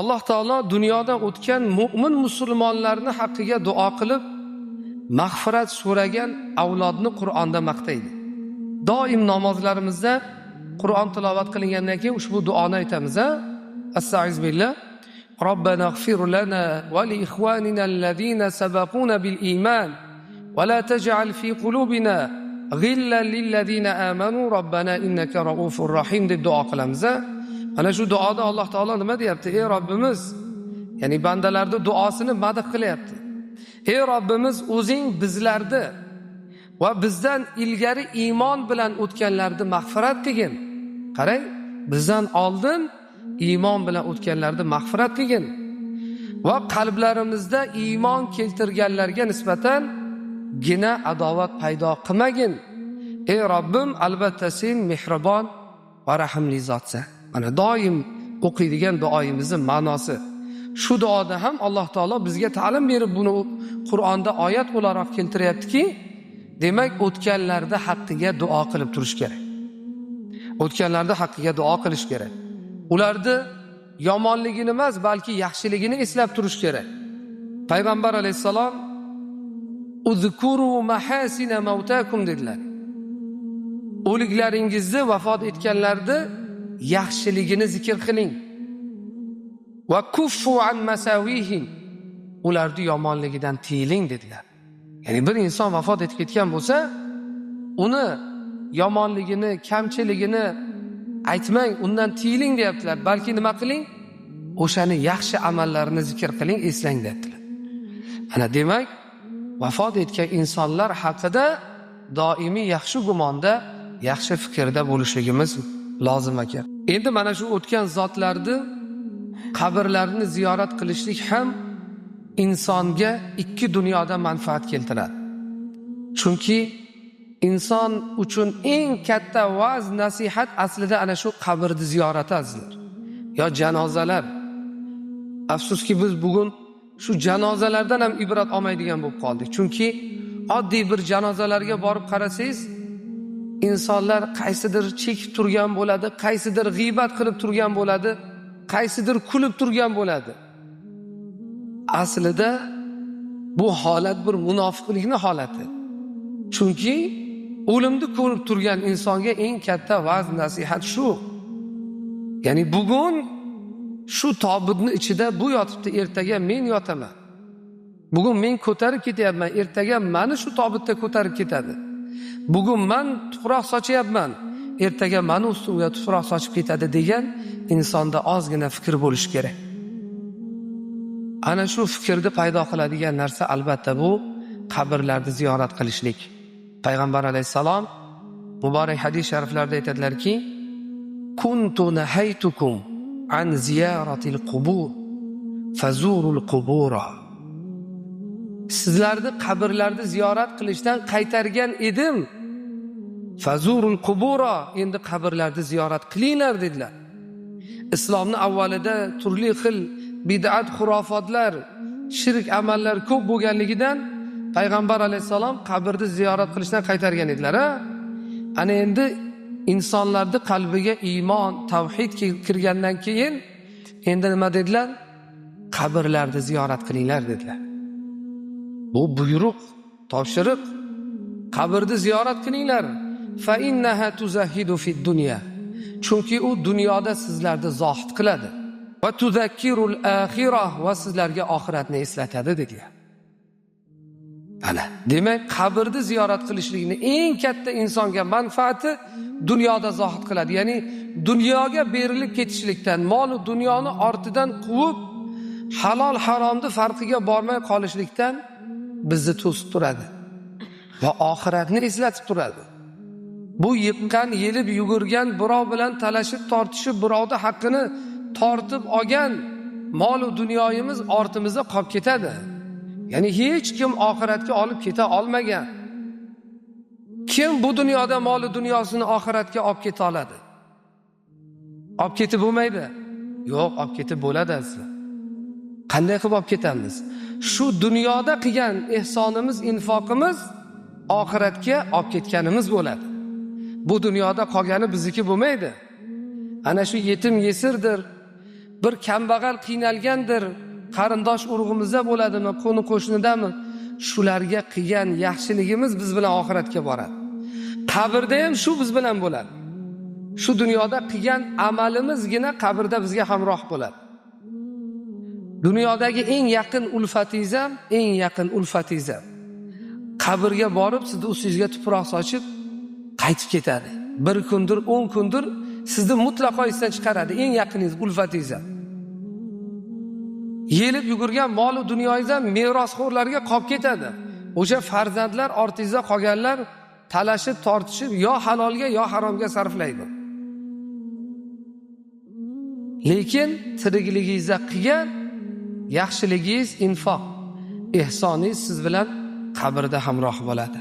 Alloh taolo dunyoda o'tgan mu'min musulmonlarni haqqiga duo qilib mag'firat so'ragan avlodni Qur'onda maqtaydi. Doim namozlarimizda Qur'on tilovat qilingandan keyin ushbu duoni aytamiz. Astag'firullah. Robbana ighfir lana va li ikhwanina allazina sabaquna bil iman va la taj'al fi qulubina ghillan lil ladzina amanu robbana innaka raufur rahim deb duo qilamiz. Ana shu duoda Alloh taolo nima deyapti? Ey Robbimiz, ya'ni bandalarning duosini madh qilyapti. Ey Robbimiz, o'zing bizlarni va bizdan ilgari iymon bilan o'tganlarni mag'firat qilgin. Qarang, bizdan oldin iymon bilan o'tganlarni mag'firat qilgin va qalblarimizda iymon keltirganlarga nisbatan gina adovat paydo qilmagin. Ey Robbim, albatta sen mehribon va rahimli zotsan. Mana doim o'qiydigan duoyimizning ma'nosi. Shu duoda ham Alloh taolo bizga ta'lim berib buni Qur'onda oyat o'laroq keltiryaptiki, demak o'tganlarda haqqiga duo qilib turish kerak. O'tganlarda haqqiga duo qilish kerak. Ularni yomonligini emas, balki yaxshiligini eslab turish kerak. Payg'ambar alayhisalom uzkuru mahasina mautakum dedilar. O'liklaringizni, vafot etganlarni yaxshiligini zikr qiling. Va kuffu an masawihim, ularni yomonligidan tiyiling dedilar. Ya'ni bir inson vafot etib ketgan bo'lsa, uni yomonligini, kamchiligini aytmang, undan tiyiling deyaptilar. Balki nima qiling? O'shani yaxshi amallarini zikr qiling, eslang dedilar. Ana demak, vafot etgan insonlar haqida doimiy yaxshi gumonda, yaxshi fikrda bo'lishligimiz lozim ekan. Endi mana shu o'tgan zotlarni qabrlarini ziyorat qilishlik ham insonga ikki dunyoda manfaat keltiradi. Chunki inson uchun eng katta va'z, nasihat aslida ana shu qabrni ziyorati azizlar. Yo janozalar. Afsuski biz bugun shu janozalardan ham ibrat olmaydigan bo'lib qoldik. Chunki oddiy bir janozalarga borib qarasangiz, insonlar qaysidir chekib turgan bo'ladi, qaysidir g'iybat qilib turgan bo'ladi, qaysidir kulib turgan bo'ladi. Aslida bu holat bir munofiqlikning holati. Chunki o'limni ko'rib turgan insonga eng katta va'z, nasihat shu. Ya'ni bugun shu tobutning ichida bu yotibdi, ertaga men yotaman. Bugun men ko'tarib ketyapman, ertaga meni shu tobutda ko'tarib ketadi. Bugun men tuproq sochyapman, ertaga meni ustimga tuproq sochib ketadi degan insonda ozgina fikr bo'lishi kerak. Ana shu fikrni paydo qiladigan narsa albatta bu qabrlarni ziyorat qilishlik. Payg'ambar alayhisalom muborak hadis shariflarda aytadilarki, kuntu nahaytukum an ziyaratil qubur fazurul qubura. Sizlarni qabrlarni ziyorat qilishdan qaytargan edim. Fazurul qubura, endi qabrlarni ziyorat qilinglar dedilar. Islomning avvalida turli xil bid'at, xurofotlar, shirk amallar ko'p bo'lganligidan Payg'ambar alayhisalom qabrni ziyorat qilishdan qaytargan edilar. Ana endi insonlarning qalbiga iymon, tavhid kirgandan keyin endi nima dedilar? Qabrlarni ziyorat qilinglar dedilar. Bu buyruq, topshiriq. Qabrni ziyorat qilinglar. Fa innaha tuzahidu fid dunya. Chunki u dunyoda sizlarni zohid qiladi. Va tuzakkirul axirah, va sizlarga oxiratni eslatadi dedilar. Ana, demak qabrni ziyorat qilishlikning eng katta insonga manfaati dunyoda zohid qiladi. Ya'ni dunyoga berilib ketishlikdan, mol va dunyoni ortidan quvib, halol haromni farqiga bormay qolishlikdan bizni to'sib turadi va oxiratni eslatib turadi. Bu yiqqan, yelib yugurgan, birov bilan talashib, tortishib, birovning haqqini tortib olgan mol va dunyoyimiz ortimizda qolib ketadi. Ya'ni hech kim oxiratga olib keta olmagan. Kim bu dunyoda mol va dunyosini oxiratga olib keta oladi? Olib ketib bo'lmaydi. Yo'q, olib ketib bo'ladi aslida. Qanday qilib olib ketamiz? Shu dunyoda qilgan ehsonimiz, infoqimiz oxiratga olib ketganimiz bo'ladi. Bu dunyoda qolgani bizniki bo'lmaydi. Ana shu yetim yesirdir, bir kambag'al qiynalgandir, qarindosh urug'imizda bo'ladimi, qo'ni qo'shnidami, shularga qilgan yaxshiligimiz biz bilan oxiratga boradi. Qabrda ham shu biz bilan bo'ladi. Shu dunyoda qilgan amalimizgina qabrda bizga hamroh bo'ladi. Dunyodagi eng yaqin ulfatingiz ham, eng yaqin ulfatingiz ham qabrga borib sizni ustingizga tuproq sochib qaytib ketadi. 1 kundir, 10 kundir sizni mutlaqo esdan chiqaradi, eng yaqiningiz, ulfatingiz ham. Yelib yugurgan mol va dunyoingiz ham merosxo'rlarga qolib ketadi. O'sha farzandlar ortingizda qolganlar talashib, tortishib yo halolga yo haromga sarflaydi. Lekin tirikligingizda qilgan yaxshiligingiz, infoq, ehsoningiz siz bilan qabrda hamroh bo'ladi.